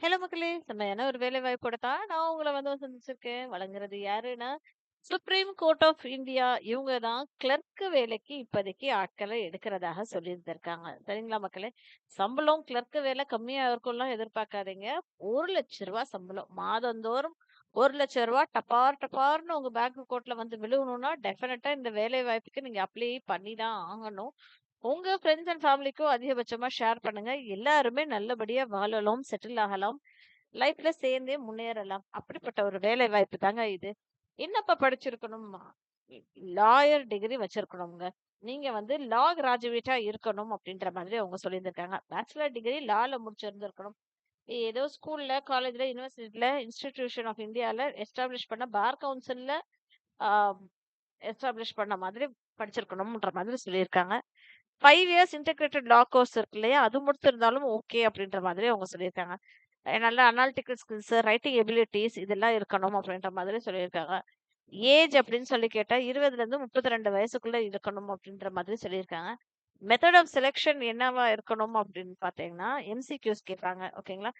Hello மக்களே! செம்மையான ஒரு வேலை வாய்ப்போட தான் நான் உங்கள வந்து சந்திச்சிருக்கேன். வழங்குறது யாருன்னா, சுப்ரீம் கோர்ட் ஆஃப் இந்தியா. இவங்க தான் கிளர்க் வேலைக்கு இப்போதைக்கு ஆட்கள எடுக்கிறதாக சொல்லியிருந்திருக்காங்க. சரிங்களா மக்களே? சம்பளம் கிளர்க் வேலை கம்மியா இருக்கும்லாம் எதிர்பார்க்காதீங்க. ரூ. 1,00,000 சம்பளம். மாதந்தோறும் ரூ. 1,00,000 டபார் டபார்ன்னு உங்க பேங்க் அக்கவுண்ட்ல வந்து விழுகணும்னா, டெஃபினட்டா இந்த வேலை வாய்ப்புக்கு நீங்க அப்ளை பண்ணி தான் ஆகணும். உங்க ஃப்ரெண்ட்ஸ் அண்ட் ஃபேமிலிக்கும் அதிகபட்சமா ஷேர் பண்ணுங்க. எல்லாருமே நல்லபடியா வாழலாம், செட்டில் ஆகலாம். லைஃப்ல சேர்ந்தே முன்னேறலாம். அப்படிப்பட்ட ஒரு வேலை வாய்ப்பு தாங்க இது. என்னப்பா படிச்சிருக்கணுமா? Lawyer degree வச்சிருக்கணுங்க. நீங்க வந்து லா கிராஜுவேட்டா இருக்கணும் அப்படின்ற மாதிரி அவங்க சொல்லியிருந்திருக்காங்க. பேச்சுலர் டிகிரி லால முடிச்சிருந்திருக்கணும். ஏதோ ஸ்கூல்ல, காலேஜ்ல, யுனிவர்சிட்டில, இன்ஸ்டிடியூஷன் ஆஃப் இந்தியால எஸ்டாப்ளிஷ் பண்ண பார் கவுன்சில்ல ஆ எஸ்டாப்ளிஷ் பண்ண மாதிரி படிச்சிருக்கணும்ன்ற மாதிரி சொல்லியிருக்காங்க. 5 இயர்ஸ் இன்டகிரேட்டட் லா கோர்ஸ் இருக்கு இல்லையா? அது முடிச்சிருந்தாலும் ஓகே அப்படின்ற மாதிரி அவங்க சொல்லியிருக்காங்க. நல்ல அனாலிட்டிக்கல் ஸ்கில்ஸ், ரைட்டிங் எபிலிட்டீஸ் இதெல்லாம் இருக்கணும் அப்படின்ற மாதிரி சொல்லியிருக்காங்க. ஏஜ் அப்படின்னு சொல்லி கேட்டா 20லேருந்து 32 வயசுக்குள்ள இருக்கணும் அப்படின்ற மாதிரி சொல்லியிருக்காங்க. மெத்தட் ஆஃப் செலக்ஷன் என்னவா இருக்கணும் அப்படின்னு பார்த்தீங்கன்னா, எம்சிக்யூஸ் கேட்பாங்க. ஓகேங்களா?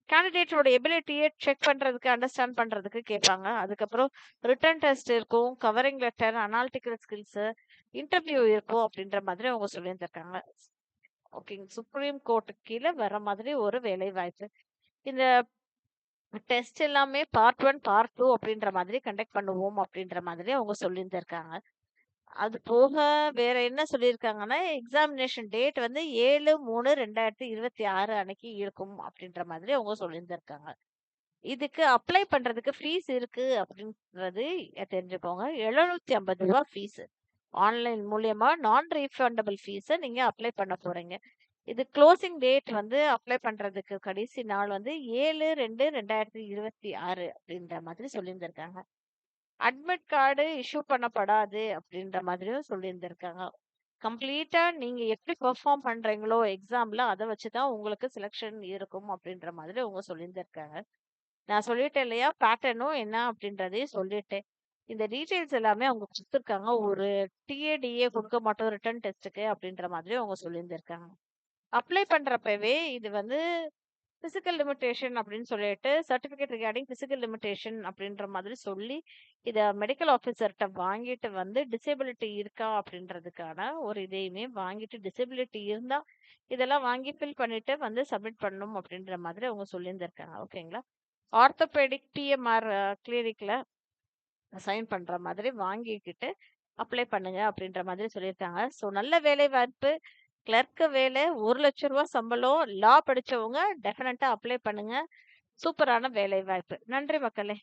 கேண்டிடேட்டோட எபிலிட்டிய செக் பண்றதுக்கு, அண்டர்ஸ்டாண்ட் பண்றதுக்கு கேட்பாங்க. அதுக்கப்புறம் ரிட்டன் டெஸ்ட் இருக்கும், covering letter, analytical skills, interview இருக்கும் அப்படின்ற மாதிரி அவங்க சொல்லியிருந்திருக்காங்க. ஓகேங்க. சுப்ரீம் கோர்ட்டுக்கு கீழ வர மாதிரி ஒரு வேலை வாய்ப்பு. இந்த டெஸ்ட் எல்லாமே பார்ட் 1, பார்ட் 2 அப்படின்ற மாதிரி கண்டக்ட் பண்ணுவோம் அப்படின்ற மாதிரி அவங்க சொல்லியிருந்திருக்காங்க. அது போக வேற என்ன சொல்லியிருக்காங்கன்னா, எக்ஸாமினேஷன் டேட் வந்து 7/3/2026 அன்னைக்கு இருக்கும் அப்படின்ற மாதிரி அவங்க சொல்லியிருந்திருக்காங்க. இதுக்கு அப்ளை பண்றதுக்கு ஃபீஸ் இருக்கு அப்படின்றது தெரிஞ்சுக்கோங்க. ரூ. 750 ஃபீஸ். ஆன்லைன் மூலியமா நான் ரீஃபண்டபிள் ஃபீஸ நீங்க அப்ளை பண்ண போறீங்க. இது க்ளோசிங் டேட் வந்து அப்ளை பண்றதுக்கு கடைசி நாள் வந்து 7/2/2026 அப்படின்ற மாதிரி சொல்லியிருந்திருக்காங்க. அட்மிட் கார்டு இஷ்யூ பண்ணப்படாது அப்படின்ற மாதிரியும் சொல்லியிருந்திருக்காங்க. கம்ப்ளீட்டா நீங்க எப்படி பெர்ஃபார்ம் பண்றீங்களோ எக்ஸாம்ல அத வச்சு தான் உங்களுக்கு செலக்ஷன் இருக்கும் அப்படின்ற மாதிரி அவங்க சொல்லியிருந்திருக்காங்க. நான் சொல்லிட்டேன் இல்லையா? பேட்டர்னும் என்ன அப்படின்றதையும் சொல்லிட்டேன். இந்த டீட்டெயில்ஸ் எல்லாமே அவங்க குடுத்துருக்காங்க. ஒரு டிஏ குடுக்க மாட்டோம் ரிட்டன் டெஸ்ட்டுக்கு அப்படின்ற மாதிரி அவங்க சொல்லியிருந்திருக்காங்க. அப்ளை பண்றப்பவே இது வந்து பிசிக்கல் லிமிட்டேஷன் அப்படின்னு சொல்லிட்டு சர்டிஃபிகேட் ரிகார்டிங் பிசிக்கல் லிமிட்டேஷன் அப்படின்ற மாதிரி சொல்லி இத மெடிக்கல் ஆஃபீஸர்ட்ட வாங்கிட்டு வந்து டிசேபிலிட்டி இருக்கா அப்படின்றதுக்கான ஒரு இதையுமே வாங்கிட்டு டிசேபிலிட்டி இருந்தா இதெல்லாம் வாங்கி ஃபில் பண்ணிட்டு வந்து சப்மிட் பண்ணணும் அப்படின்ற மாதிரி அவங்க சொல்லியிருந்திருக்காங்க. ஓகேங்களா? ஆர்த்தோபெடிக் பிஎம்ஆர் கிளினிக்ல சைன் பண்ற மாதிரி வாங்கிக்கிட்டு அப்ளை பண்ணுங்க அப்படின்ற மாதிரி சொல்லியிருக்காங்க. ஸோ நல்ல வேலை வாய்ப்பு, கிளர்க் வேலை ரூ. 1,00,000 சம்பளம், லா படிச்சவங்க டெஃபினட்டா அப்ளை பண்ணுங்க. சூப்பரான வேலை வாய்ப்பு. நன்றி மக்களே!